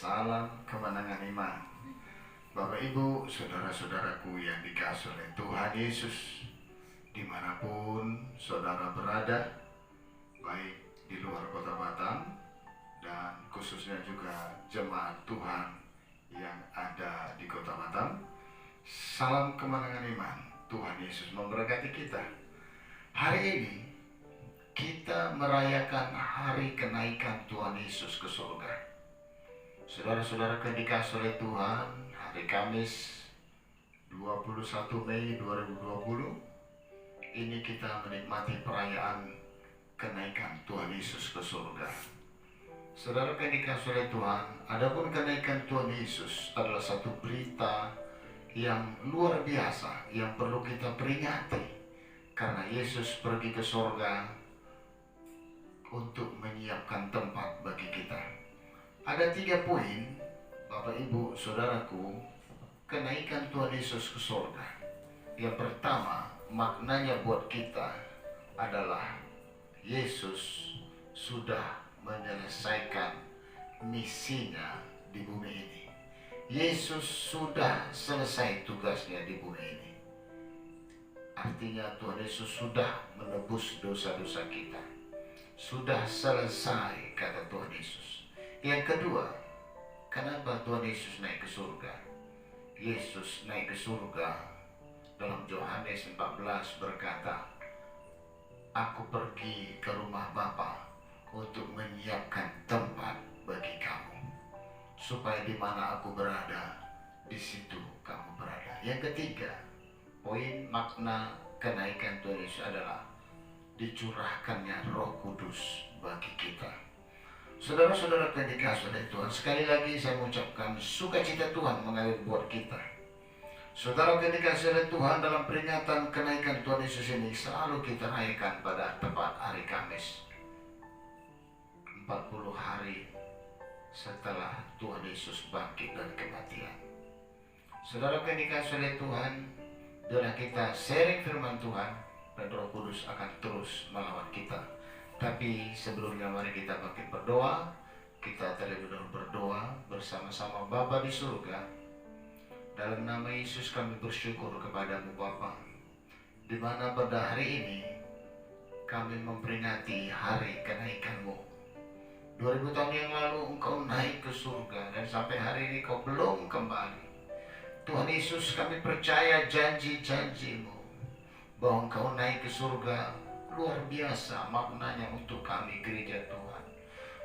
Salam kemenangan iman. Bapak Ibu, saudara-saudaraku yang dikasihi oleh Tuhan Yesus, dimanapun saudara berada, baik di luar kota Batam dan khususnya juga jemaat Tuhan yang ada di kota Batam, salam kemenangan iman. Tuhan Yesus memberkati kita. Hari ini kita merayakan hari kenaikan Tuhan Yesus ke surga. Saudara-saudara yang dikasihi oleh Tuhan, hari Kamis 21 Mei 2020 ini kita menikmati perayaan kenaikan Tuhan Yesus ke surga. Saudara yang dikasihi oleh Tuhan, adapun kenaikan Tuhan Yesus adalah satu berita yang luar biasa yang perlu kita peringati, karena Yesus pergi ke surga untuk menyiapkan tempat bagi kita. Ada 3 poin, Bapak Ibu Saudaraku, kenaikan Tuhan Yesus ke surga. Yang pertama, maknanya buat kita adalah Yesus sudah menyelesaikan misinya di bumi ini. Yesus sudah selesai tugasnya di bumi ini. Artinya Tuhan Yesus sudah menebus dosa-dosa kita. Sudah selesai, kata Tuhan Yesus. Yang kedua, kenapa Tuhan Yesus naik ke surga? Yesus naik ke surga dalam Yohanes 14 berkata, "Aku pergi ke rumah Bapa untuk menyiapkan tempat bagi kamu, supaya di mana aku berada, di situ kamu berada." Yang ketiga, poin makna kenaikan Tuhan Yesus adalah dicurahkannya Roh Kudus bagi kita. Saudara-saudara yang dikasihi oleh Tuhan, sekali lagi saya mengucapkan sukacita Tuhan mengalir buat kita. Saudara yang dikasihi oleh Tuhan, dalam peringatan kenaikan Tuhan Yesus ini selalu kita rayakan pada tepat hari Kamis, 40 hari setelah Tuhan Yesus bangkit dari kematian. Saudara yang dikasihi oleh Tuhan, bila kita sharing firman Tuhan, dan Roh Kudus akan terus melawat kita. Tapi sebelumnya mari kita bangkit berdoa. Kita terlebih dahulu berdoa bersama-sama. Bapa di surga, dalam nama Yesus kami bersyukur kepadamu Bapa, di mana pada hari ini kami memperingati hari kenaikanmu. 2000 tahun yang lalu engkau naik ke surga, dan sampai hari ini kau belum kembali. Tuhan Yesus, kami percaya janji-janjimu bahwa engkau naik ke surga. Luar biasa maknanya untuk kami gereja Tuhan.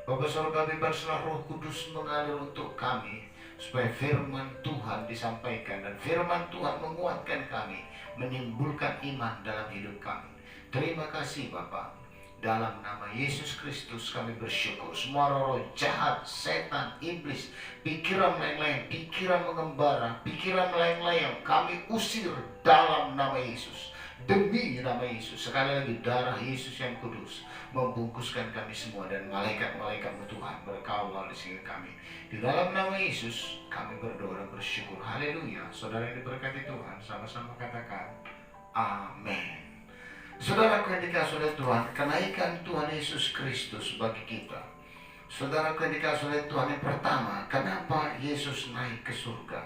Bapa surga, bebaslah Roh Kudus mengalir untuk kami, supaya firman Tuhan disampaikan dan firman Tuhan menguatkan kami, menimbulkan iman dalam hidup kami. Terima kasih Bapa. Dalam nama Yesus Kristus kami bersyukur. Semua roh jahat, setan, iblis, pikiran melayang-layang, pikiran mengembara, pikiran melayang-layang, kami usir dalam nama Yesus. Demi nama Yesus, sekali lagi darah Yesus yang kudus membungkuskan kami semua, dan malaikat-malaikatmu Tuhan berkawal di sini kami. Di dalam nama Yesus kami berdoa dan bersyukur. Haleluya. Saudara yang diberkati Tuhan, sama-sama katakan amin. Saudara yang dikasihi oleh Tuhan, kenaikan Tuhan Yesus Kristus bagi kita. Saudara yang dikasihi oleh Tuhan, yang pertama, kenapa Yesus naik ke surga?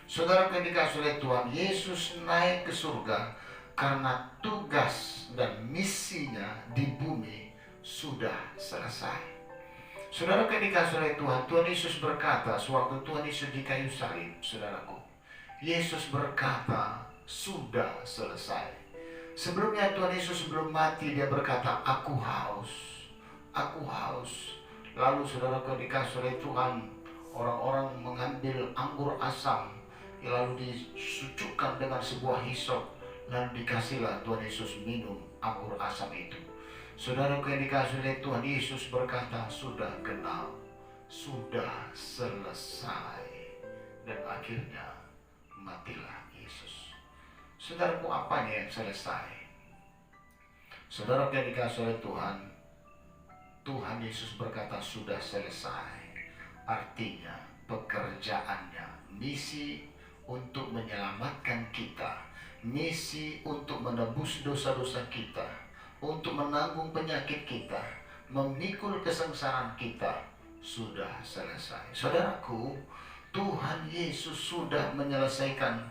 Saudara yang dikasihi oleh Tuhan, Yesus naik ke surga karena tugas dan misinya di bumi sudah selesai. Saudara yang dikasihi oleh Tuhan, Tuhan Yesus berkata sewaktu Tuhan Yesus di kayu salib, saudaraku, Yesus berkata sudah selesai. Sebelumnya Tuhan Yesus sebelum mati dia berkata, aku haus, aku haus. Lalu saudara yang dikasihi oleh Tuhan, orang-orang mengambil anggur asam, lalu disucukkan dengan sebuah hisop, lalu dikasihlah Tuhan Yesus minum anggur asam itu. Saudara yang dikasihi oleh Tuhan, Yesus berkata sudah genap, sudah selesai. Dan akhirnya matilah Yesus. Saudaraku, apanya yang selesai? Saudara yang dikasihi oleh Tuhan, Tuhan Yesus berkata sudah selesai. Artinya pekerjaannya, misi untuk menyelamatkan kita, misi untuk menebus dosa-dosa kita, untuk menanggung penyakit kita, memikul kesengsaraan kita, sudah selesai. Saudaraku, Tuhan Yesus sudah menyelesaikan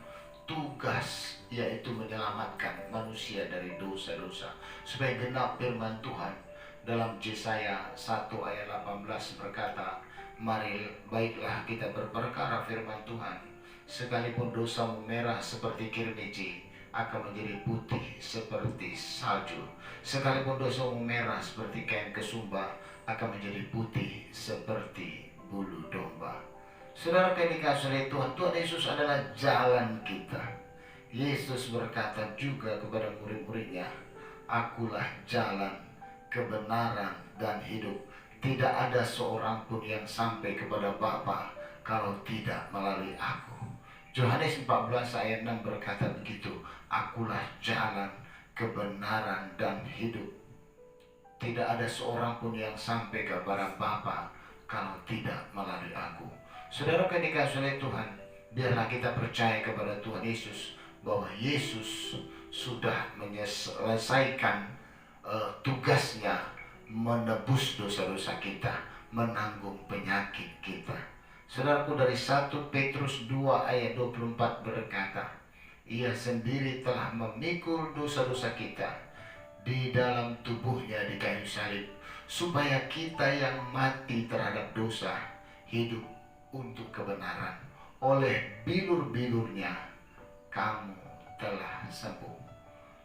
tugas, yaitu menyelamatkan manusia dari dosa-dosa. Supaya genap firman Tuhan dalam Yesaya 1 ayat 18 berkata, mari baiklah kita berperkara firman Tuhan, sekalipun dosamu merah seperti kirmiji, akan menjadi putih seperti salju. Sekalipun dosamu merah seperti kain kesumba, akan menjadi putih seperti bulu domba. Saudara yang dikasihi oleh Tuhan, Tuhan Yesus adalah jalan kita. Yesus berkata juga kepada murid-muridnya, akulah jalan, kebenaran, dan hidup. Tidak ada seorang pun yang sampai kepada Bapa kalau tidak melalui aku. Yohanes 14 ayat 6 berkata begitu, akulah jalan, kebenaran, dan hidup. Tidak ada seorang pun yang sampai kepada Bapa kalau tidak melalui aku. Saudara yang dikasihi oleh Tuhan, biarlah kita percaya kepada Tuhan Yesus, bahwa Yesus sudah menyelesaikan tugasnya menebus dosa-dosa kita, menanggung penyakit kita. Saudaraku, dari 1 Petrus 2 ayat 24 berkata, ia sendiri telah memikul dosa-dosa kita di dalam tubuhnya di kayu salib, supaya kita yang mati terhadap dosa hidup untuk kebenaran. Oleh bilur-bilurnya kamu telah sembuh.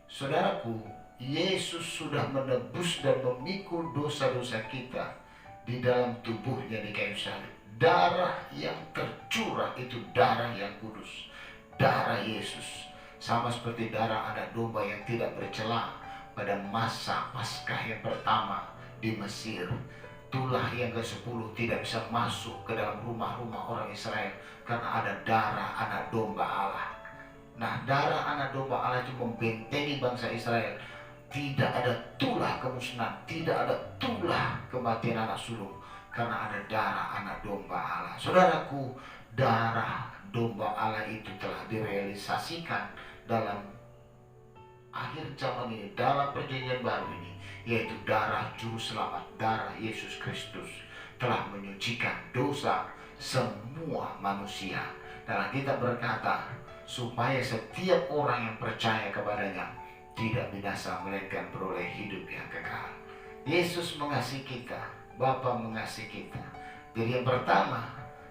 Saudaraku, Yesus sudah menebus dan memikul dosa-dosa kita di dalam tubuhnya di kayu salib. Darah yang tercurah itu darah yang kudus, darah Yesus, sama seperti darah anak domba yang tidak bercela pada masa Paskah yang pertama di Mesir. Tulah yang ke-10 tidak bisa masuk ke dalam rumah-rumah orang Israel karena ada darah anak domba Allah. Nah, darah anak domba Allah itu membentengi bangsa Israel. Tidak ada tulah kemusnahan, tidak ada tulah kematian anak sulung, karena ada darah anak domba Allah. Saudaraku, darah domba Allah itu telah direalisasikan dalam akhir zaman ini, dalam perjanjian baru ini, yaitu darah juru selamat, darah Yesus Kristus telah menyucikan dosa semua manusia. Dan kita berkata, supaya setiap orang yang percaya kepadanya tidak binasa, melainkan beroleh hidup yang kekal. Yesus mengasihi kita, Bapa mengasihi kita. Jadi yang pertama,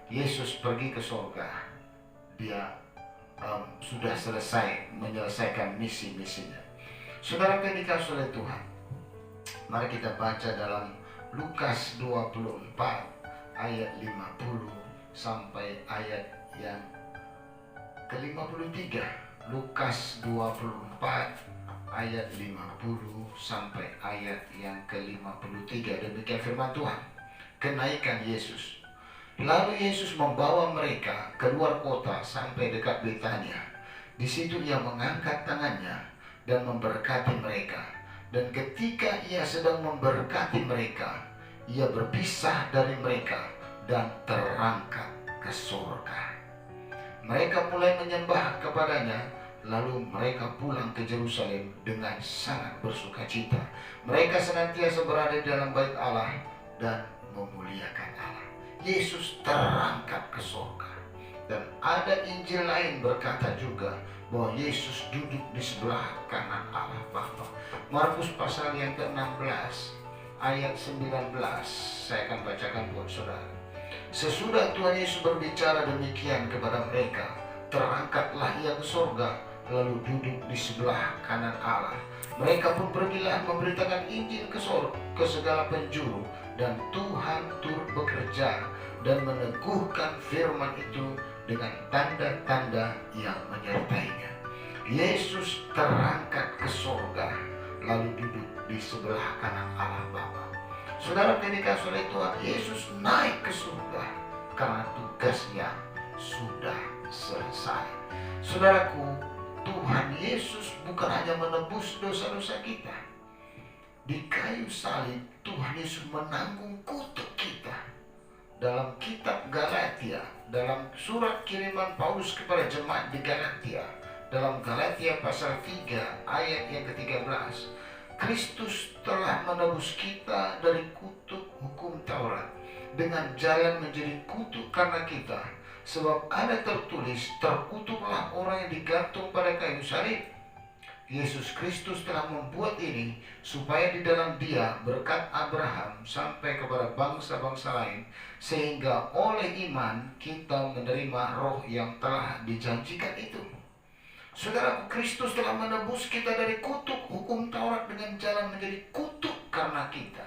Yesus pergi ke surga. Dia sudah selesai menyelesaikan misi-misinya. Saudara yang dikasihi oleh Tuhan, mari kita baca dalam Lukas 24 ayat 50 sampai ayat yang ke-53. Lukas 24 ayat 50 sampai ayat yang ke-53. Demikian firman Tuhan. Kenaikan Yesus. Lalu Yesus membawa mereka keluar kota sampai dekat Betania. Di situ ia mengangkat tangannya dan memberkati mereka. Dan ketika ia sedang memberkati mereka, ia berpisah dari mereka dan terangkat ke surga. Mereka mulai menyembah kepadanya, lalu mereka pulang ke Yerusalem dengan sangat bersukacita. Mereka senantiasa berada di dalam bait Allah dan memuliakan Allah. Yesus terangkat ke surga. Dan ada Injil lain berkata juga bahwa Yesus duduk di sebelah kanan Allah Bapa. Markus pasal yang ke-16 ayat 19, saya akan bacakan buat saudara. Sesudah Tuhan Yesus berbicara demikian kepada mereka, terangkatlah ia ke surga, lalu duduk di sebelah kanan Allah. Mereka pun pergilah memberitakan Injil ke segala penjuru, dan Tuhan turut bekerja dan meneguhkan firman itu dengan tanda-tanda yang menyertainya. Yesus terangkat ke surga, lalu duduk di sebelah kanan Allah Bapa. Saudara yang dikasihi oleh Tuhan, Yesus naik ke surga karena tugasnya sudah selesai. Saudaraku, Tuhan Yesus bukan hanya menebus dosa-dosa kita. Di kayu salib, Tuhan Yesus menanggung kutuk kita. Dalam kitab Galatia, dalam surat kiriman Paulus kepada jemaat di Galatia, dalam Galatia pasal 3 ayat yang ke-13, Kristus telah menebus kita dari kutuk hukum Taurat, dengan jalan menjadi kutuk karena kita. Sebab ada tertulis, terkutuklah orang yang digantung pada kayu salib. Yesus Kristus telah membuat ini supaya di dalam Dia berkat Abraham sampai kepada bangsa-bangsa lain, sehingga oleh iman kita menerima roh yang telah dijanjikan itu. Saudaraku, Kristus telah menebus kita dari kutuk hukum Taurat dengan jalan menjadi kutuk karena kita.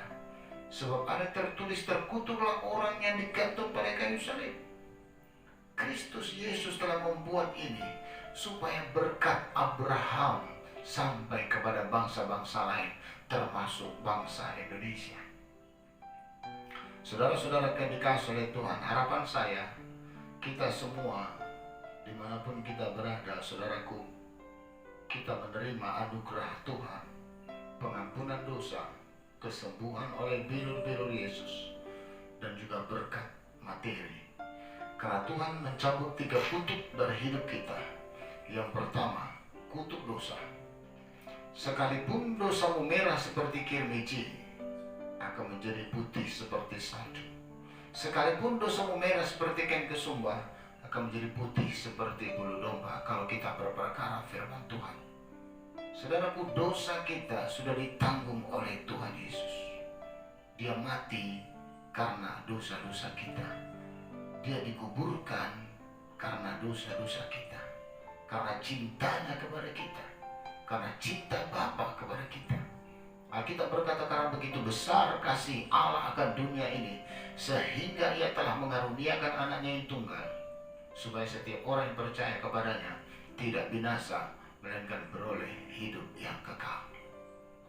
Sebab ada tertulis, terkutuklah orang yang digantung pada kayu salib. Kristus Yesus telah membuat ini supaya berkat Abraham sampai kepada bangsa-bangsa lain, termasuk bangsa Indonesia. Saudara-saudara yang dikasihi oleh Tuhan, harapan saya, kita semua dimanapun kita berada, saudaraku, kita menerima anugerah Tuhan, pengampunan dosa, kesembuhan oleh bilur-bilur Yesus, dan juga berkat materi. Karena Tuhan mencabut 3 kutuk dari hidup kita. Yang pertama, kutuk dosa. Sekalipun dosamu merah seperti kirmiji, akan menjadi putih seperti salju. Sekalipun dosamu merah seperti kain kesumba, akan menjadi putih seperti bulu domba kalau kita berperkara firman Tuhan. Saudaraku, dosa kita sudah ditanggung oleh Tuhan Yesus. Dia mati karena dosa-dosa kita. Dia dikuburkan karena dosa-dosa kita. Karena cintanya kepada kita. Karena cinta Bapa kepada kita. Alkitab berkata, karena begitu besar kasih Allah akan dunia ini, sehingga Ia telah mengaruniakan anaknya yang tunggal, supaya setiap orang yang percaya kepadanya tidak binasa, melainkan beroleh hidup yang kekal.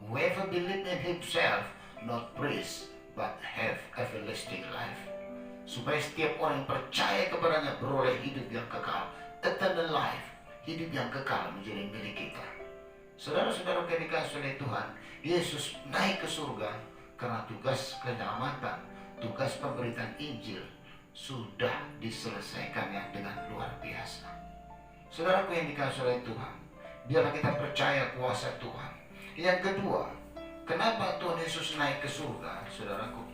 Whoever believe in himself not perish, but have everlasting life. Supaya setiap orang yang percaya kepadanya beroleh hidup yang kekal, eternal life, hidup yang kekal menjadi milik kita. Saudara-saudara yang dikasihi oleh Tuhan, Yesus naik ke surga karena tugas keselamatan, tugas pemberitaan Injil sudah diselesaikannya dengan luar biasa. Saudaraku yang dikasihi oleh Tuhan, biarlah kita percaya kuasa Tuhan. Yang kedua, kenapa Tuhan Yesus naik ke surga, saudaraku?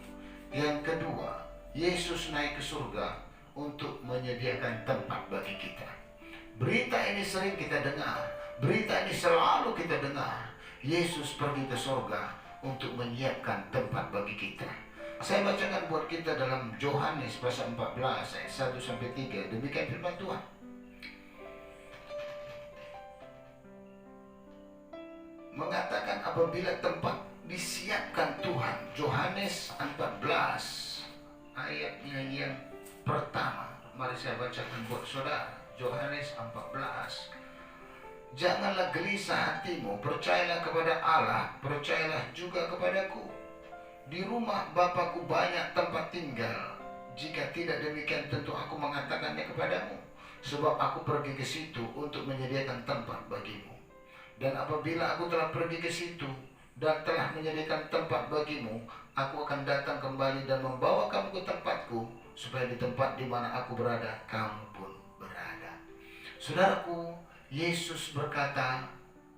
Yang kedua, Yesus naik ke surga untuk menyediakan tempat bagi kita. Berita ini sering kita dengar, berita ini selalu kita dengar. Yesus pergi ke surga untuk menyiapkan tempat bagi kita. Saya bacakan buat kita dalam Yohanes pasal 14 ayat 1-3. Demikian firman Tuhan. Mengatakan apabila tempat disiapkan Tuhan. Yohanes 14 ayatnya yang pertama. Mari saya bacakan buat saudara. Yohanes 14. Janganlah gelisah hatimu, percayalah kepada Allah, percayalah juga kepadaku. Di rumah Bapakku banyak tempat tinggal. Jika tidak demikian, tentu aku mengatakannya kepadamu. Sebab aku pergi ke situ untuk menyediakan tempat bagimu. Dan apabila aku telah pergi ke situ dan telah menyediakan tempat bagimu, aku akan datang kembali dan membawa kamu ke tempatku, supaya di tempat di mana aku berada, kamu pun berada. Saudaraku, Yesus berkata,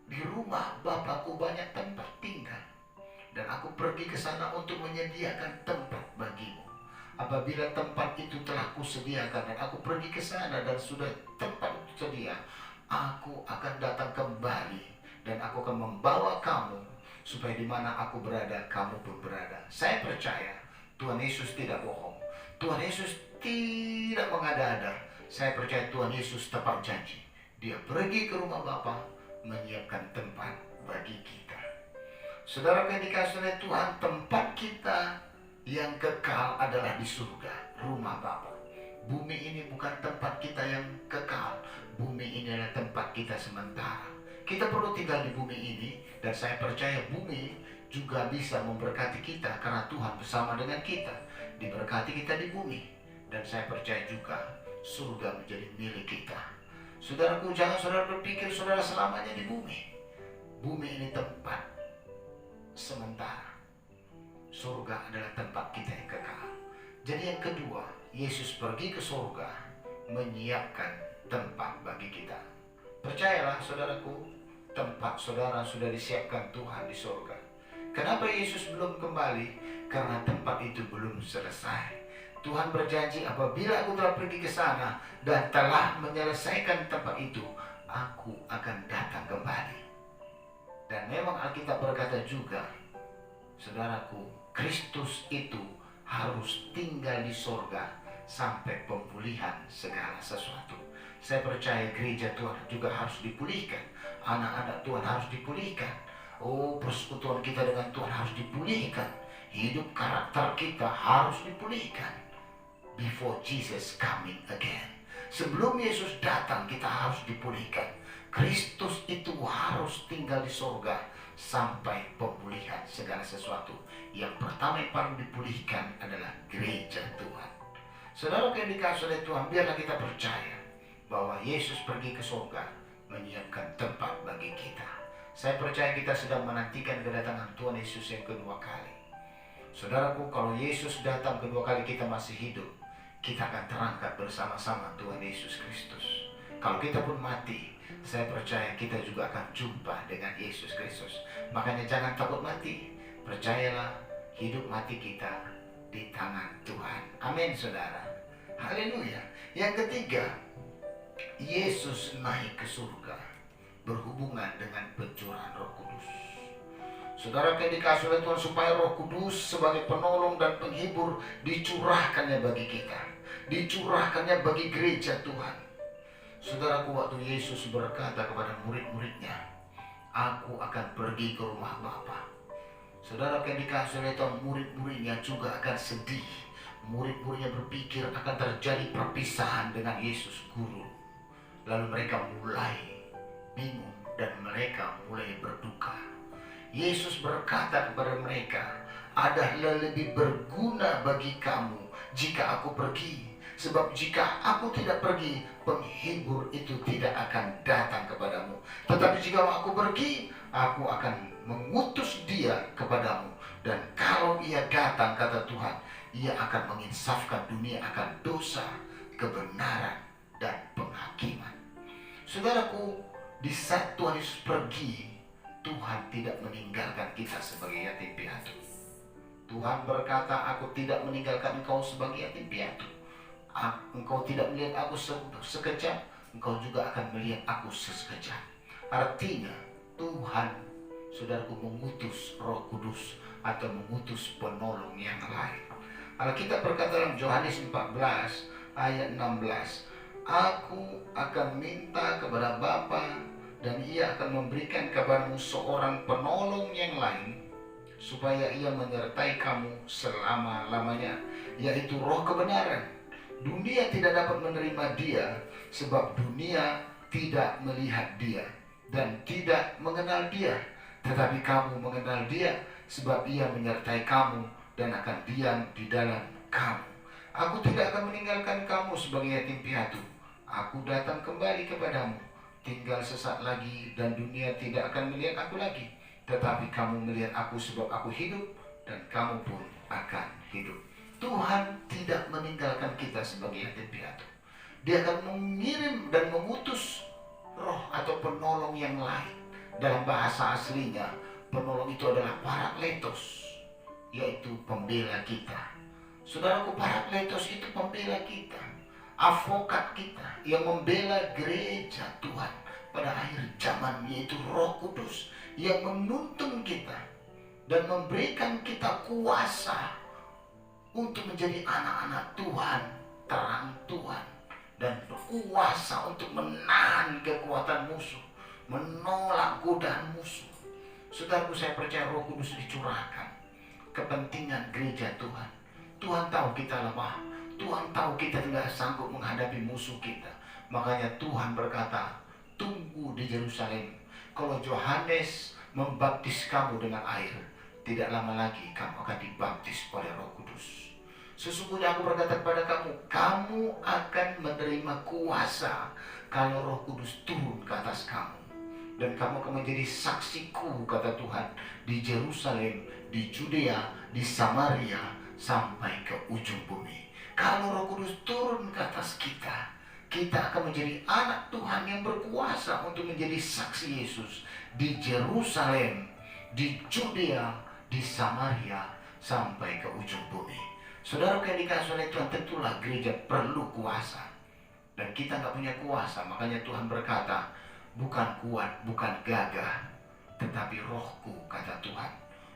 di rumah Bapakku banyak tempat tinggal, dan aku pergi ke sana untuk menyediakan tempat bagimu. Apabila tempat itu telah kusediakan dan aku pergi ke sana dan sudah tempat itu sedia, aku akan datang kembali dan aku akan membawa kamu, supaya di mana aku berada, kamu pun berada. Saya percaya Tuhan Yesus tidak bohong. Tuhan Yesus tidak mengada-ada. Saya percaya Tuhan Yesus tepat janji. Dia pergi ke rumah Bapa menyiapkan tempat bagi kita. Saudara yang dikasihi oleh Tuhan, tempat kita yang kekal adalah di surga, rumah Bapa. Bumi ini bukan tempat kita yang kekal. Bumi ini adalah tempat kita sementara. Kita perlu tinggal di bumi ini, dan saya percaya bumi juga bisa memberkati kita karena Tuhan bersama dengan kita. Diberkati kita di bumi, dan saya percaya juga surga menjadi milik kita. Saudaraku, jangan saudara berpikir saudara selamanya di bumi. Bumi ini tempat sementara. Surga adalah tempat kita yang kekal. Jadi yang kedua, Yesus pergi ke surga menyiapkan tempat bagi kita. Percayalah saudaraku, tempat saudara sudah disiapkan Tuhan di surga. Kenapa Yesus belum kembali? karena tempat itu belum selesai. Tuhan berjanji apabila aku telah pergi ke sana dan telah menyelesaikan tempat itu, aku akan datang kembali. Dan memang Alkitab berkata juga, saudaraku, Kristus itu harus tinggal di sorga sampai pemulihan segala sesuatu. Saya percaya gereja Tuhan juga harus dipulihkan, anak-anak Tuhan harus dipulihkan. Oh, persekutuan kita dengan Tuhan harus dipulihkan, hidup karakter kita harus dipulihkan. Before Jesus coming again, sebelum Yesus datang kita harus dipulihkan. Kristus itu harus tinggal di sorga sampai pemulihan segala sesuatu. Yang pertama yang paling dipulihkan adalah gereja Tuhan. Saudara yang dikasihi oleh Tuhan, biarlah kita percaya bahwa Yesus pergi ke sorga menyiapkan tempat bagi kita. Saya percaya kita sedang menantikan kedatangan Tuhan Yesus yang kedua kali. Saudaraku, kalau Yesus datang kedua kali kita masih hidup, kita akan terangkat bersama-sama Tuhan Yesus Kristus. Kalau kita pun mati, saya percaya kita juga akan jumpa dengan Yesus Kristus. Makanya jangan takut mati. Percayalah, hidup mati kita di tangan Tuhan. Amin, saudara. Haleluya. Yang ketiga, Yesus naik ke surga berhubungan dengan pencurahan Roh Kudus. Saudara yang dikasihi oleh Tuhan, supaya Roh Kudus sebagai penolong dan penghibur dicurahkannya bagi kita, dicurahkannya bagi gereja Tuhan. Saudaraku, waktu Yesus berkata kepada murid-muridnya, aku akan pergi ke rumah Bapa. Saudara yang dikasihi oleh Tuhan, murid-muridnya juga akan sedih. Murid-muridnya berpikir akan terjadi perpisahan dengan Yesus Guru. Lalu mereka mulai bingung dan mereka mulai berduka. Yesus berkata kepada mereka, adalah lebih berguna bagi kamu jika aku pergi. Sebab jika aku tidak pergi, penghibur itu tidak akan datang kepadamu. Tetapi jika aku pergi, aku akan mengutus dia kepadamu. Dan kalau ia datang, kata Tuhan, ia akan menginsafkan dunia akan dosa, kebenaran, dan penghakiman. Saudaraku, di saat Tuhan Yesus pergi, Tuhan tidak meninggalkan kita sebagai yatim piatu. Tuhan berkata, aku tidak meninggalkan engkau sebagai yatim piatu. Engkau tidak melihat aku sekejap, engkau juga akan melihat aku sekejap. Artinya Tuhan, saudaraku, mengutus Roh Kudus atau mengutus penolong yang lain. Alkitab berkata dalam Yohanes 14 ayat 16, aku akan minta kepada Bapa dan ia akan memberikan kepadamu seorang penolong yang lain, supaya ia menyertai kamu selama-lamanya, yaitu Roh kebenaran. Dunia tidak dapat menerima dia, sebab dunia tidak melihat dia dan tidak mengenal dia. Tetapi kamu mengenal dia, sebab ia menyertai kamu dan akan diam di dalam kamu. Aku tidak akan meninggalkan kamu sebagai yatim piatu. Aku datang kembali kepadamu. Tinggal sesaat lagi dan dunia tidak akan melihat aku lagi. Tetapi kamu melihat aku, sebab aku hidup dan kamu pun akan hidup. Tuhan tidak meninggalkan kita sebagai yatim piatu. Dia akan mengirim dan mengutus roh atau penolong yang lain. Dalam bahasa aslinya, penolong itu adalah parakletos, yaitu pembela kita. Saudaraku, parakletos itu pembela kita, avokat kita yang membela gereja Tuhan pada akhir zaman, yaitu Roh Kudus yang menuntun kita dan memberikan kita kuasa untuk menjadi anak-anak Tuhan, terang Tuhan, dan kuasa untuk menahan kekuatan musuh, menolak godaan musuh. Saudaraku, saya percaya Roh Kudus dicurahkan kepentingan gereja Tuhan. Tuhan tahu kita lemah, Tuhan tahu kita tidak sanggup menghadapi musuh kita. Makanya Tuhan berkata, tunggu di Yerusalem. Kalau Yohanes membaptis kamu dengan air, tidak lama lagi kamu akan dibaptis oleh Roh Kudus. Sesungguhnya aku berkata kepada kamu, kamu akan menerima kuasa kalau Roh Kudus turun ke atas kamu. Dan kamu akan menjadi saksiku, kata Tuhan, di Yerusalem, di Judea, di Samaria, sampai ke ujung bumi. Kalau Roh Kudus turun ke atas kita, kita akan menjadi anak Tuhan yang berkuasa untuk menjadi saksi Yesus di Yerusalem, di Judea, di Samaria, sampai ke ujung bumi. Saudara yang dikasih oleh Tuhan, tentulah gereja perlu kuasa. Dan kita nggak punya kuasa, makanya Tuhan berkata, bukan kuat, bukan gagah, tetapi rohku, kata Tuhan.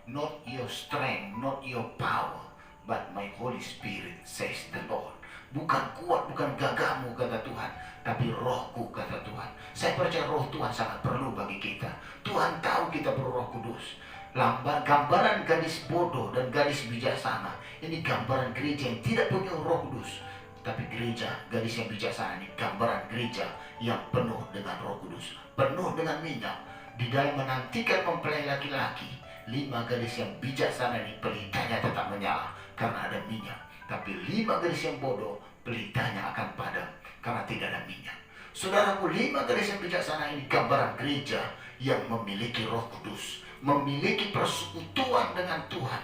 Not your strength, not your power, but my Holy Spirit, says the Lord. Bukan kuat, bukan gagahmu, kata Tuhan, tapi rohku, kata Tuhan. Saya percaya roh Tuhan sangat perlu bagi kita. Tuhan tahu kita perlu Roh Kudus. Gambaran gadis bodoh dan gadis bijaksana, ini gambaran gereja yang tidak punya Roh Kudus. Tapi gereja, gadis yang bijaksana ini gambaran gereja yang penuh dengan Roh Kudus, penuh dengan minyak. Di dalam menantikan mempelai laki-laki, 5 gadis yang bijaksana ini pelitanya tetap menyala karena ada minyak. Tapi 5 gadis yang bodoh, pelitanya akan padam karena tidak ada minyak. Saudaraku, 5 gadis yang bijaksana ini gambaran gereja yang memiliki Roh Kudus, memiliki persekutuan dengan Tuhan.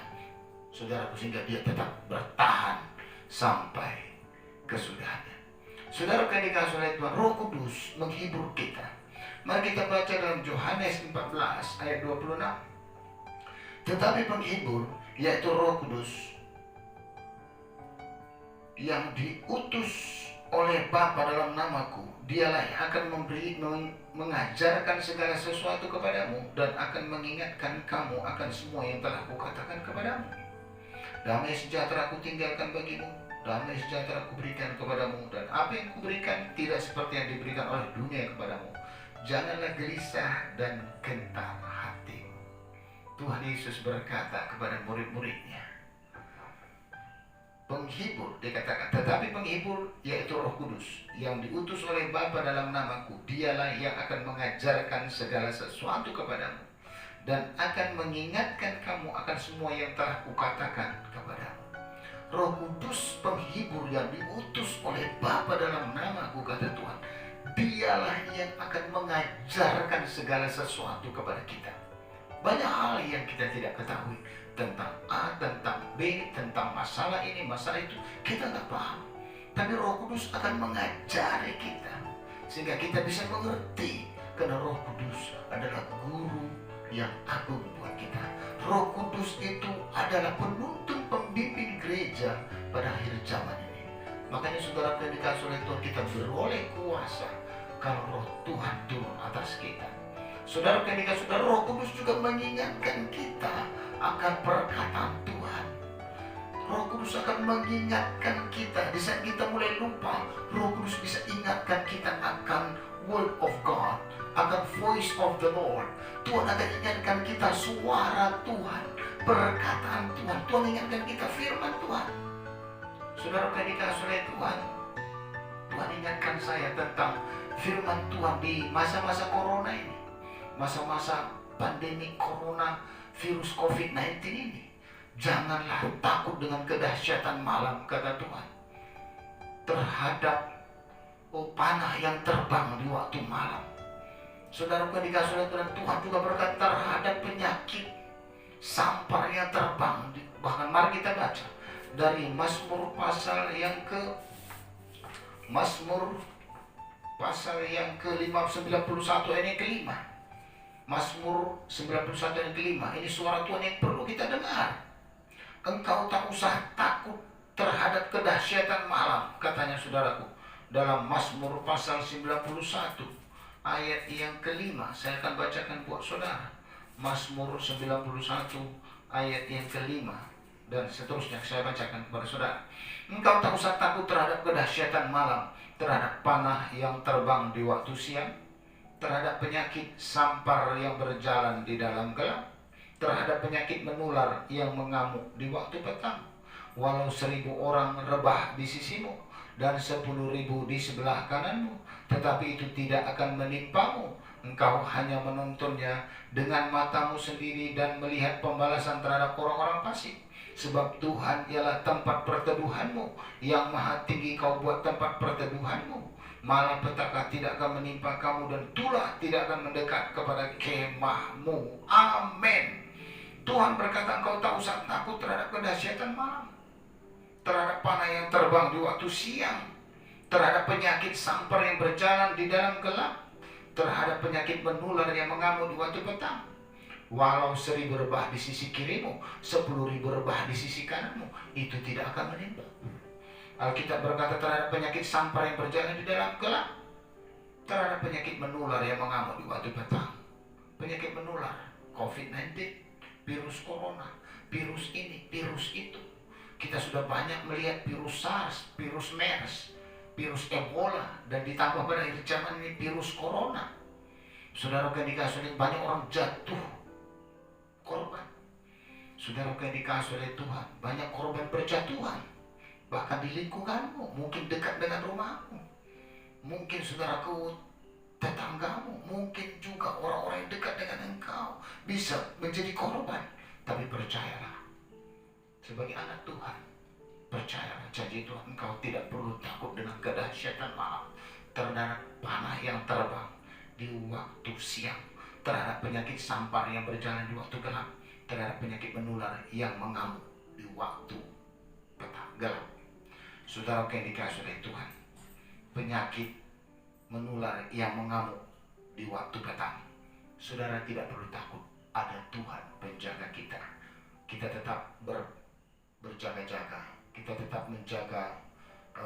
Saudaraku, sehingga dia tetap bertahan sampai kesudahannya. Saudara yang dikasih oleh Tuhan, Roh Kudus menghibur kita. Mari kita baca dalam Yohanes 14 ayat 26. Tetapi penghibur, yaitu Roh Kudus, yang diutus oleh Bapa dalam namaku, dialah yang akan mengajarkan segala sesuatu kepadamu dan akan mengingatkan kamu akan semua yang telah kukatakan kepadamu. Damai sejahtera ku tinggalkan bagimu, damai sejahtera ku berikan kepadamu, dan apa yang kuberikan tidak seperti yang diberikan oleh dunia kepadamu. Janganlah gelisah dan gentar hatimu. Tuhan Yesus berkata kepada murid-muridnya, penghibur, dikatakan, tetapi penghibur yaitu Roh Kudus yang diutus oleh Bapa dalam namaku, dialah yang akan mengajarkan segala sesuatu kepadamu dan akan mengingatkan kamu akan semua yang telah kukatakan kepadamu. Roh Kudus penghibur yang diutus oleh Bapa dalam namaku, kata Tuhan, dialah yang akan mengajarkan segala sesuatu kepada kita. Banyak hal yang kita tidak ketahui tentang A, tentang B, tentang masalah ini, masalah itu, kita nggak paham. Tapi Roh Kudus akan mengajari kita sehingga kita bisa mengerti, karena Roh Kudus adalah guru yang agung buat kita. Roh Kudus itu adalah penuntun pembimbing gereja pada akhir zaman ini. Makanya saudara yang dikasih oleh Tuhan, kita beroleh kuasa kalau Roh Tuhan turun atas kita. Saudara yang dikasih saudara, Roh Kudus juga mengingatkan kita akan perkataan Tuhan. Roh Kudus akan mengingatkan kita. Di saat kita mulai lupa, Roh Kudus bisa ingatkan kita akan Word of God, akan Voice of the Lord. Tuhan akan ingatkan kita suara Tuhan, perkataan Tuhan. Tuhan ingatkan kita firman Tuhan. Saudara yang dikasih oleh Tuhan, Tuhan ingatkan saya tentang firman Tuhan di masa-masa corona ini, masa-masa pandemi corona virus COVID-19 ini. Janganlah takut dengan kedahsyatan malam, kata Tuhan, terhadap panah yang terbang di waktu malam. Saudara yang dikasih oleh Tuhan, Tuhan juga berkata terhadap penyakit sampar yang terbang. Bahkan mari kita baca dari Mazmur pasal yang ke-91 ayat yang ke-5. Mazmur 91 ayat ke-5. Ini suara Tuhan yang perlu kita dengar. Engkau tak usah takut terhadap kedahsyatan malam, katanya saudaraku, dalam Mazmur pasal 91 ayat yang ke-5. Saya akan bacakan buat saudara. Mazmur 91 ayat yang ke-5 dan seterusnya saya bacakan kepada saudara. Engkau tak usah takut terhadap kedahsyatan malam, terhadap panah yang terbang di waktu siang, terhadap penyakit sampar yang berjalan di dalam gelap, terhadap penyakit menular yang mengamuk di waktu petang. Walau 1.000 orang rebah di sisimu dan 10.000 di sebelah kananmu, tetapi itu tidak akan menimpamu. Engkau hanya menontonnya dengan matamu sendiri dan melihat pembalasan terhadap orang-orang fasik. Sebab Tuhan ialah tempat perteduhanmu, yang maha tinggi kau buat tempat perteduhanmu. Malapetaka tidak akan menimpa kamu dan tulah tidak akan mendekat kepada kemahmu. Amin. Tuhan berkata, engkau tak usah takut terhadap kedahsyatan malam, terhadap panah yang terbang di waktu siang, terhadap penyakit sampar yang berjalan di dalam gelap, terhadap penyakit menular yang mengamuk di waktu petang. Walau 1000 rebah di sisi kirimu, 10.000 rebah di sisi kananmu, itu tidak akan menimpa. Alkitab berkata terhadap penyakit sampar yang berjalan di dalam gelap, terhadap penyakit menular yang mengamuk di waktu petang, penyakit menular, COVID-19, virus corona, virus ini, virus itu. Kita sudah banyak melihat virus SARS, virus MERS, virus Ebola, dan ditambah pada akhir zaman ini virus corona. Saudara yang dikasihi, banyak orang jatuh korban. Saudara yang dikasihi oleh Tuhan, banyak korban berjatuhan. Bahkan di lingkunganmu, mungkin dekat dengan rumahmu, mungkin saudaraku tetanggamu, mungkin juga orang-orang yang dekat dengan engkau bisa menjadi korban. Tapi percayalah, sebagai anak Tuhan, percayalah janji Tuhan, engkau tidak perlu takut dengan kedahsyatan malam, terhadap panah yang terbang di waktu siang, terhadap penyakit sampar yang berjalan di waktu gelap, terhadap penyakit menular yang mengamuk di waktu petang gelap. Saudara yang dikasihi oleh Tuhan, penyakit menular yang mengamuk di waktu petang, saudara tidak perlu takut. Ada Tuhan penjaga kita. Kita tetap berjaga-jaga, kita tetap menjaga,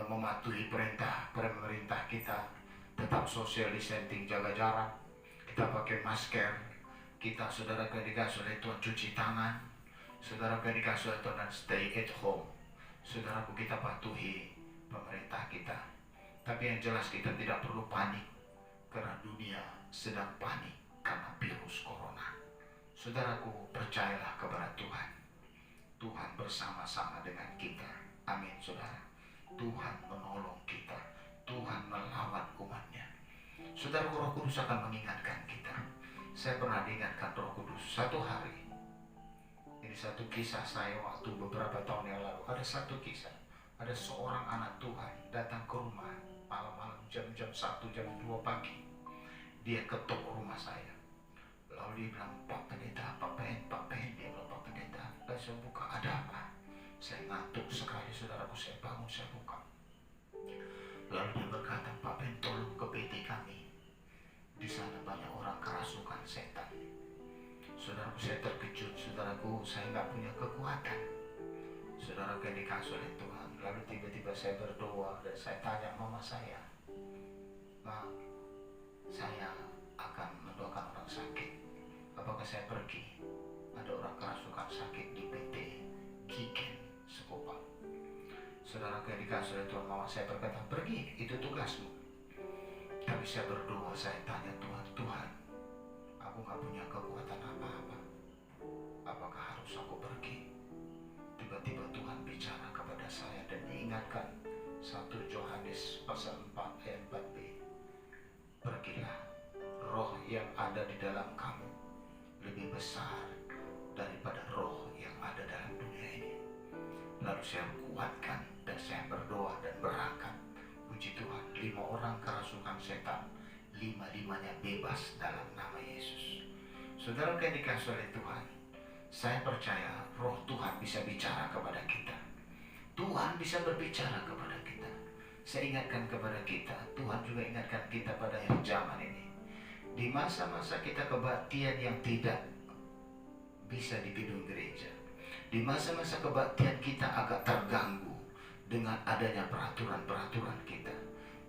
mematuhi perintah pemerintah kita, tetap social distancing, jaga jarak, kita pakai masker, kita saudara yang dikasihi oleh Tuhan cuci tangan, saudara yang dikasihi oleh Tuhan stay at home. Saudaraku, kita patuhi pemerintah kita. Tapi yang jelas kita tidak perlu panik, karena dunia sedang panik karena virus corona. Saudaraku, percayalah kepada Tuhan. Tuhan bersama-sama dengan kita. Amin, saudara. Tuhan menolong kita. Tuhan melawan umatnya. Saudaraku, Roh Kudus akan mengingatkan kita. Saya pernah diingatkan Roh Kudus satu hari. Ini satu kisah saya waktu beberapa tahun yang lalu. Ada satu kisah. Ada seorang anak Tuhan datang ke rumah malam-malam jam 1, jam 2 pagi. Dia ketuk rumah saya. Lalu dia bilang, Pak Pendeta, Pak Pen, dia bilang, Pak Pendeta. Lalu saya buka, ada apa? Saya ngantuk sekali, saudaraku, saya bangun, saya buka. Lalu dia berkata, Pak Pen, tolong ke PT kami. Di sana banyak orang kerasukan setan. Saudaraku, saya terkejut, saudaraku, saya nggak punya kekuatan. Saudaraku yang dikasihi oleh Tuhan. Lalu tiba-tiba saya berdoa dan saya tanya mama saya, Ma, saya akan mendoakan orang sakit. Apakah saya pergi? Ada orang kerasukan sakit di PT Kiken Sekopang. Saudara yang dikasihi oleh Tuhan, mama saya berkata, pergi, itu tugasmu. Tapi saya berdoa, saya tanya Tuhan, Tuhan, aku gak punya kekuatan apa-apa. Apakah harus aku pergi? Tiba-tiba Tuhan bicara kepada saya dan diingatkan 1 Yohanes pasal 4 ayat 4b. Pergilah, roh yang ada di dalam kamu lebih besar daripada roh yang ada dalam dunia ini. Lalu saya kuatkan dan saya berdoa dan berangkat. Puji Tuhan, 5 orang kerasukan setan, 5-limanya bebas dalam nama Yesus. Saudara yang dikasihi oleh Tuhan, saya percaya roh Tuhan bisa bicara kepada kita. Tuhan bisa berbicara kepada kita. Saya ingatkan kepada kita, Tuhan juga ingatkan kita pada akhir zaman ini. Di masa-masa kita kebaktian yang tidak bisa di gedung gereja, di masa-masa kebaktian kita agak terganggu dengan adanya peraturan-peraturan kita.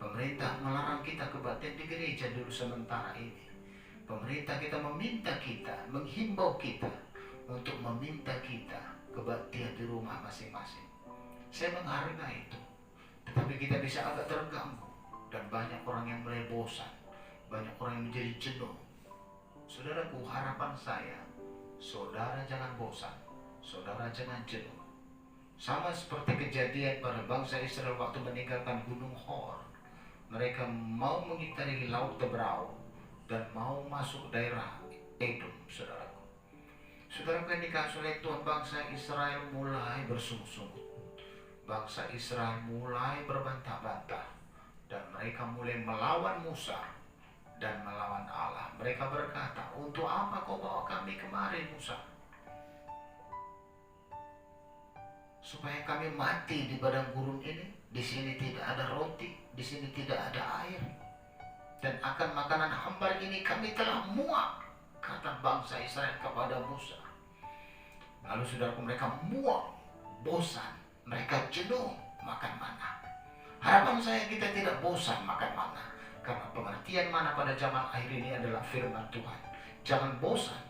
Pemerintah melarang kita kebaktian di gereja dulu sementara ini. Pemerintah kita meminta kita, menghimbau kita untuk meminta kita kebaktian di rumah masing-masing. Saya menghargai itu, tetapi kita bisa agak terganggu dan banyak orang yang mulai bosan, banyak orang yang menjadi jenuh. Saudaraku, harapan saya, saudara jangan bosan, saudara jangan jenuh. Sama seperti kejadian pada bangsa Israel waktu meninggalkan Gunung Hor. Mereka mau mengitari Laut Tebrau dan mau masuk daerah Edom, saudaraku. Saudara yang dikasihi oleh Tuhan, bangsa Israel mulai bersungut-sungut. Bangsa Israel mulai berbantah-bantah dan mereka mulai melawan Musa dan melawan Allah. Mereka berkata, untuk apa kau bawa kami kemari, Musa? Supaya kami mati di padang gurun ini. Di sini tidak ada roti, di sini tidak ada air, dan akan makanan hambar ini kami telah muak. kata bangsa Israel kepada Musa. Lalu saudaraku, mereka muak, bosan, mereka jenuh makan mana. Harapan saya kita tidak bosan makan mana, karena pengertian mana pada zaman akhir ini adalah firman Tuhan. Jangan bosan.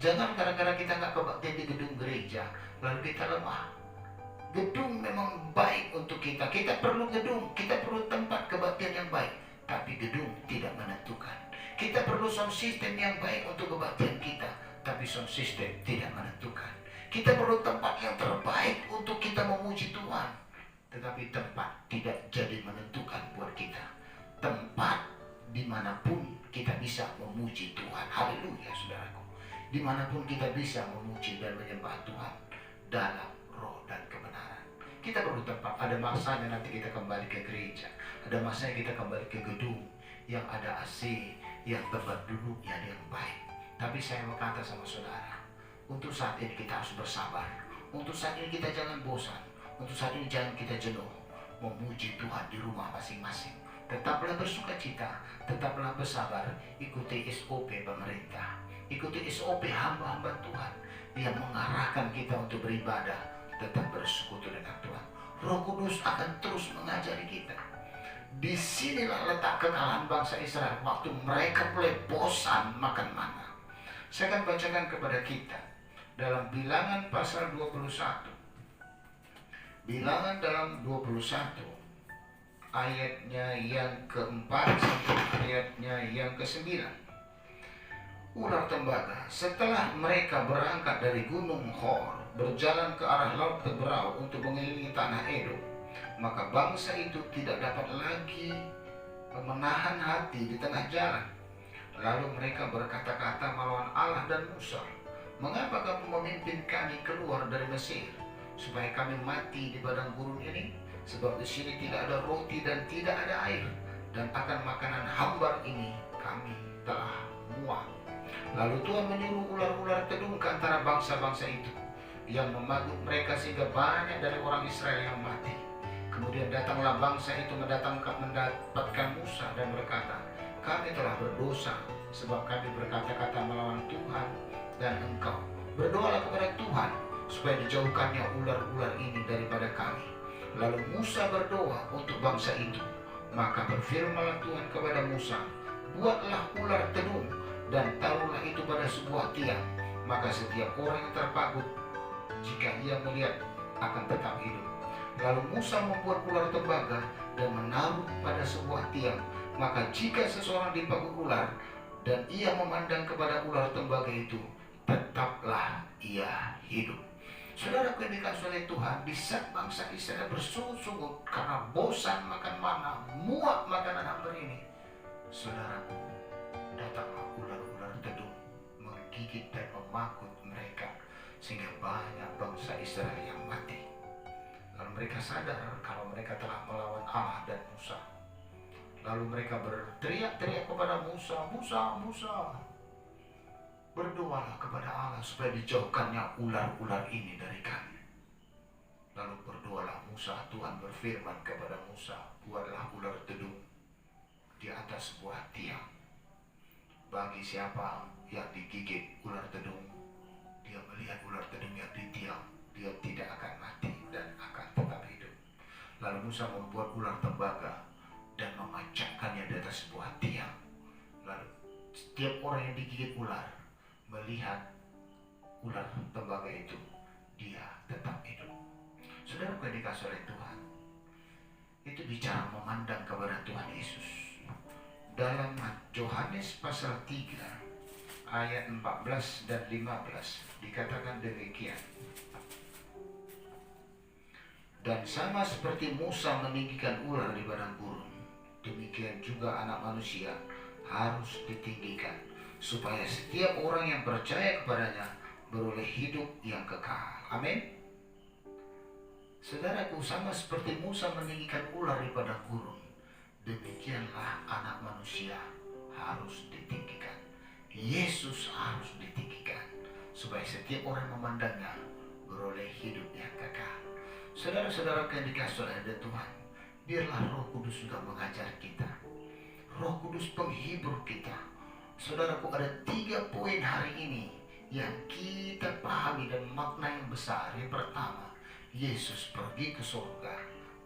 Jangan gara-gara kita nggak kebaktian di gedung gereja lalu kita lemah. Gedung memang baik untuk kita. Kita perlu gedung, kita perlu tempat kebaktian yang baik. Tapi gedung tidak menentukan. Kita perlu sound system yang baik untuk kebaktian kita, tapi sound system tidak menentukan. Kita perlu tempat yang terbaik untuk kita memuji Tuhan, tetapi tempat tidak jadi menentukan buat kita. Tempat dimanapun kita bisa memuji Tuhan. Haleluya saudaraku. Dimanapun kita bisa memuji dan menyembah Tuhan dalam roh dan kebenaran. Kita perlu tempat. Ada masanya nanti kita kembali ke gereja. Ada masanya kita kembali ke gedung yang ada AC, yang tempat duduknya yang baik. Tapi saya berkata sama saudara, untuk saat ini kita harus bersabar. Untuk saat ini kita jangan bosan. Untuk saat ini jangan kita jenuh memuji Tuhan di rumah masing-masing. Tetaplah bersuka cita, tetaplah bersabar. Ikuti SOP pemerintah, ikuti SOP hamba-hamba Tuhan yang mengarahkan kita untuk beribadah. Tetap bersekutu dengan Tuhan. Roh Kudus akan terus mengajari kita. Disinilah letak kekalahan bangsa Israel waktu mereka mulai bosan makan mana. Saya akan bacakan kepada kita dalam Bilangan pasal 21. Bilangan dalam 21 ayatnya yang keempat sampai ayatnya yang ke-9. Ular tembaga. Setelah mereka berangkat dari gunung Hor, berjalan ke arah laut Teberau untuk mengelilingi tanah Edom, maka bangsa itu tidak dapat lagi menahan hati di tengah jalan. Lalu mereka berkata-kata melawan Allah dan Musa, "Mengapa kamu memimpin kami keluar dari Mesir, supaya kami mati di padang gurun ini? Sebab di sini tidak ada roti dan tidak ada air, dan akan makanan hambar ini kami telah muak." Lalu Tuhan menyuruh ular-ular tedung ke antara bangsa-bangsa itu, yang memagut mereka sehingga banyak dari orang Israel yang mati. Kemudian datanglah bangsa itu mendapatkan Musa dan berkata, "Kami telah berdosa, sebab kami berkata-kata melawan Tuhan dan engkau. Berdoalah kepada Tuhan, supaya dijauhkannya ular-ular ini daripada kami." Lalu Musa berdoa untuk bangsa itu. Maka berfirmanlah Tuhan kepada Musa, "Buatlah ular tedung dan taruhlah itu pada sebuah tiang. Maka setiap orang yang terpagut, jika ia melihat, akan tetap hidup." Lalu Musa membuat ular tembaga dan menaruh pada sebuah tiang. Maka jika seseorang dipagut ular dan ia memandang kepada ular tembaga itu, tetaplah ia hidup. Saudara yang dikasihi oleh Tuhan, di saat bangsa Israel bersungut-sungut karena bosan makan mana, muak makanan hambar ini, saudaraku, datanglah ular-ular tedung menggigit dan memakut mereka, sehingga banyak bangsa Israel yang mati. Lalu mereka sadar kalau mereka telah melawan Allah dan Musa. Lalu mereka berteriak-teriak kepada Musa, "Musa, Musa, berdoalah kepada Allah supaya dijauhkannya ular-ular ini dari kami." Lalu berdoalah Musa. Tuhan berfirman kepada Musa, "Buatlah ular tedung di atas sebuah tiang. Bagi siapa yang digigit ular tedung, dia melihat ular tedung yang di tiang, dia tidak akan mati dan akan tetap hidup." Lalu Musa membuat ular tembaga dan memacakkannya di atas sebuah tiang. Lalu setiap orang yang digigit ular melihat ular tembaga itu, dia tetap hidup. Saudara yang dikasihi oleh Tuhan, itu bicara memandang kepada Tuhan Yesus. Dalam Yohanes pasal 3 ayat 14 dan 15 dikatakan demikian, "Dan sama seperti Musa meninggikan ular di padang gurun, demikian juga Anak Manusia harus ditinggikan, supaya setiap orang yang percaya kepadanya beroleh hidup yang kekal." Amin. Saudaraku, sama seperti Musa meninggikan ular di padang gurun, demikianlah Anak Manusia harus ditinggikan. Yesus harus ditinggikan, supaya setiap orang memandangnya beroleh hidup yang kekal. Saudara-saudara yang dikasihi oleh Tuhan, biarlah Roh Kudus juga mengajar kita. Roh Kudus penghibur kita. Saudaraku, ada 3 poin hari ini yang kita pahami dan makna yang besar. Yang pertama, Yesus pergi ke surga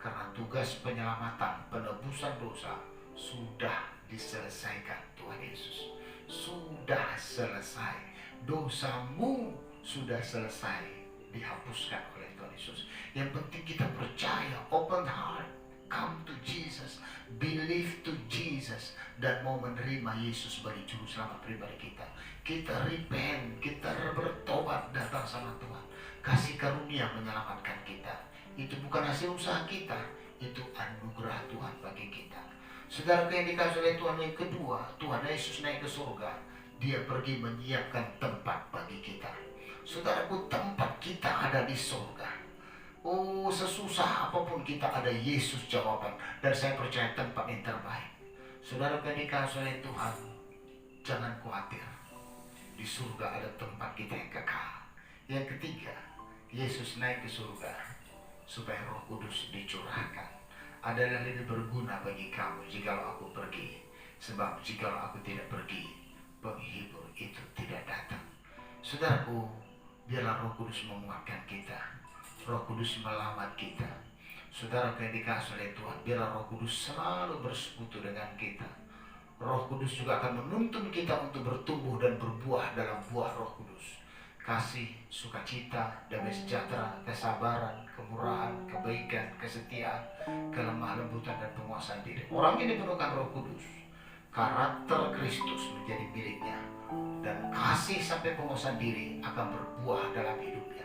karena tugas penyelamatan, penebusan dosa sudah diselesaikan. Tuhan Yesus sudah selesai, dosamu sudah selesai dihapuskan oleh Tuhan Yesus. Yang penting kita percaya, open heart, come to Jesus, believe to Jesus, dan mau menerima Yesus sebagai juru selamat pribadi kita. Kita repent, kita bertobat, datang sama Tuhan. Kasih karunia menyelamatkan kita. Itu bukan hasil usaha kita, itu anugerah Tuhan bagi kita. Saudara yang dikasih oleh Tuhan, yang kedua, Tuhan Yesus naik ke surga. Dia pergi menyiapkan tempat bagi kita. Saudaraku, tempat kita ada di surga. Oh, sesusah apapun kita ada Yesus jawaban. Dan saya percaya tempat yang terbaik. Saudara yang dikasih oleh Tuhan, jangan khawatir. Di surga ada tempat kita yang kekal. Yang ketiga, Yesus naik ke surga supaya Roh Kudus dicurahkan. Adalah lebih berguna bagi kamu jikalau aku pergi. Sebab jikalau aku tidak pergi, penghibur itu tidak datang. Saudaraku, biarlah Roh Kudus menguatkan kita. Roh Kudus melawan kita. Saudara yang dikasih oleh Tuhan, biarlah Roh Kudus selalu bersekutu dengan kita. Roh Kudus juga akan menuntun kita untuk bertumbuh dan berbuah dalam buah Roh Kudus. Kasih, sukacita, damai sejahtera, kesabaran, kemurahan, kebaikan, kesetiaan, kelemah lembutan, dan penguasaan diri. Orang ini penuhkan Roh Kudus. Karakter Kristus menjadi miliknya. Dan kasih sampai penguasaan diri akan berbuah dalam hidupnya.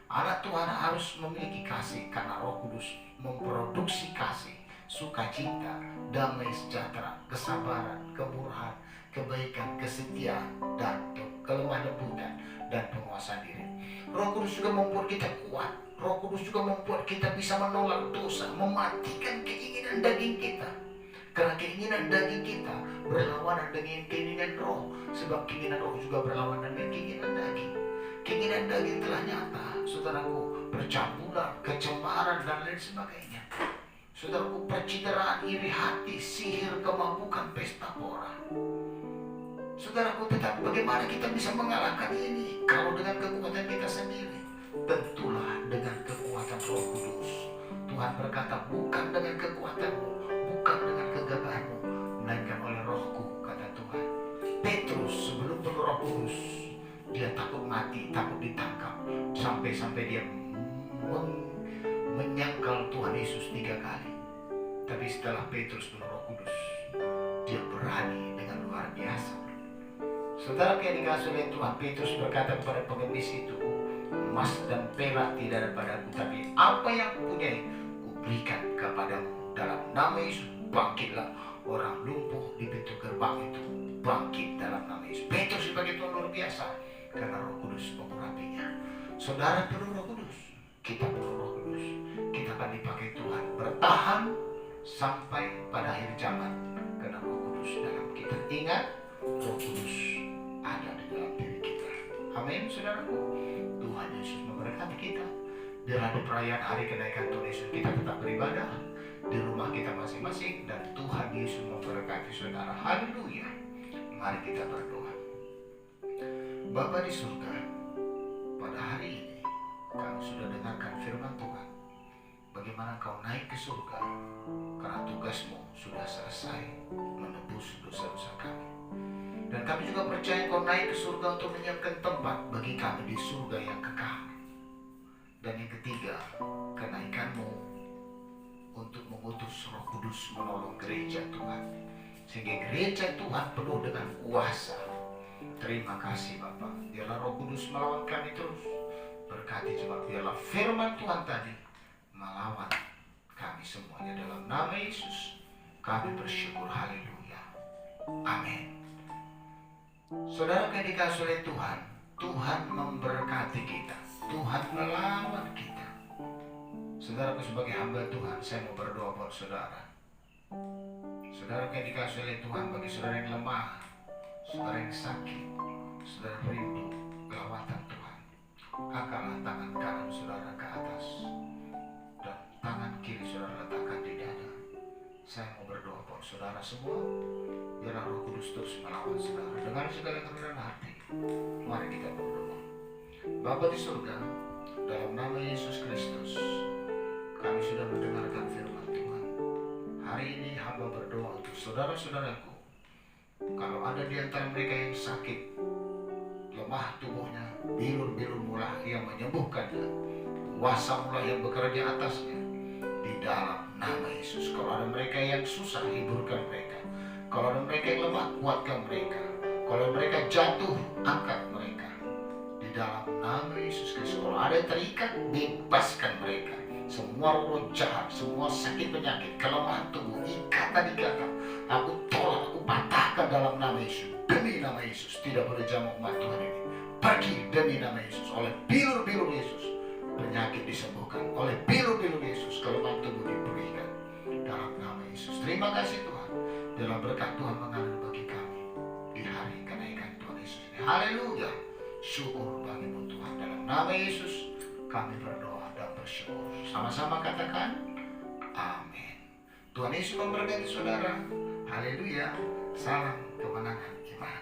Anak Tuhan harus memiliki kasih karena Roh Kudus memproduksi kasih, sukacita, damai sejahtera, kesabaran, kemurahan, kebaikan, kesetiaan, dan kelemah lembutan dan penguasaan diri. Roh Kudus juga membuat kita kuat. Roh Kudus juga membuat kita bisa menolak dosa, mematikan keinginan daging kita. Karena keinginan daging kita berlawanan dengan keinginan roh. Sebab keinginan roh juga berlawanan dengan keinginan daging. Keinginan daging telah nyata, saudaraku, percampuran, kecemaran, dan lain sebagainya. Saudaraku, percideraan, iri hati, sihir, kemabukan, pesta pora. Saudaraku, tetap bagaimana kita bisa mengalahkan ini? Kalau dengan kekuatan kita sendiri, tentulah dengan kekuatan Roh Kudus. Tuhan berkata, bukan dengan kekuatanmu, bukan dengan kegagahanmu, melainkan oleh Rohku, kata Tuhan. Petrus sebelum penuh Roh Kudus, dia takut mati, takut ditangkap, sampai dia menyangkal Tuhan Yesus 3 kali. Tapi setelah Petrus penuh Roh Kudus, dia berani dengan luar biasa. Saudara yang dikasih oleh Tuhan, Petrus berkata kepada pengemis itu, emas dan perak tidak ada padaku, tapi apa yang kupunyai kuberikan kepadamu. Dalam nama Yesus bangkitlah. Orang lumpuh di pintu gerbang itu bangkit dalam nama Yesus. Petrus sebagai Tuhan luar biasa karena Roh Kudus mengurapinya. Saudara perlu Roh Kudus, kita perlu Roh Kudus. Kita akan dipakai Tuhan bertahan sampai pada akhir zaman karena Roh Kudus dalam kita. Ingat, Roh Kudus ada di dalam diri kita. Amin, saudaraku. Tuhan Yesus memberkati kita. Biarlah di perayaan hari kenaikan Tuhan Yesus kita tetap beribadah di rumah kita masing-masing, dan Tuhan Yesus memberkati saudara. Haleluya. Mari kita berdoa. Bapa di surga, pada hari ini kami sudah dengarkan firman Tuhan. Bagaimana kau naik ke surga karena tugasmu sudah selesai menebus dosa-dosa kami. Dan kami juga percaya kau naik ke surga untuk menyiapkan tempat bagi kami di surga yang kekal. Dan yang ketiga, kenaikanmu untuk mengutus Roh Kudus menolong gereja Tuhan, sehingga gereja Tuhan penuh dengan kuasa. Terima kasih Bapa. Biarlah Roh Kudus melawan kami terus. Berkati juga biarlah firman Tuhan tadi melawan kami semuanya. Dalam nama Yesus kami bersyukur. Haleluya. Amin. Saudara yang dikasihi oleh Tuhan, Tuhan memberkati kita. Tuhan melawan kita. Saudaraku, sebagai hamba Tuhan, saya mau berdoa buat saudara. Saudara yang dikasihi oleh Tuhan, bagi saudara yang lemah, saudara yang sakit, saudara rindu kelawatan Tuhan, angkatlah tangan kanan saudara ke atas dan tangan kiri saudara letakkan di dada. Saya mau berdoa buat saudara semua. Biarlah Roh Kudus terus melawan saudara dengan segala kerendahan hati. Mari kita berdoa. Bapa di surga, dalam nama Yesus Kristus, kami sudah mendengarkan firman Tuhan. Hari ini hamba berdoa untuk saudara-saudaraku. Kalau ada di antara mereka yang sakit, lemah tubuhnya, bilur-bilur mula yang menyembuhkannya, kuasa mula yang bekerja atasnya, di dalam nama Yesus. Kalau ada mereka yang susah, hiburkan mereka. Kalau ada mereka yang lemah, kuatkan mereka. Kalau mereka jatuh, angkat mereka. Di dalam nama Yesus Kristus. Kalau ada yang terikat, bebaskan mereka. Semua roh jahat, semua sakit penyakit, kelemahan tubuh, ikatan, aku tolak, aku patahkan dalam nama Yesus. Demi nama Yesus, tidak boleh jamak umat Tuhan ini. Pergi demi nama Yesus. Oleh bilur-bilur Yesus, penyakit disembuhkan. Oleh bilur-bilur Yesus, kelemahan tubuh dipulihkan. Dalam nama Yesus. Terima kasih Tuhan. Dalam berkat Tuhan mengalir bagi kami di hari kenaikan Tuhan Yesus ini. Haleluya. Syukur bagimu Tuhan. Dalam nama Yesus kami berdoa dan bersyukur. Sama-sama katakan amin. Tuhan Yesus memberkati saudara. Haleluya. Salam kemenangan iman.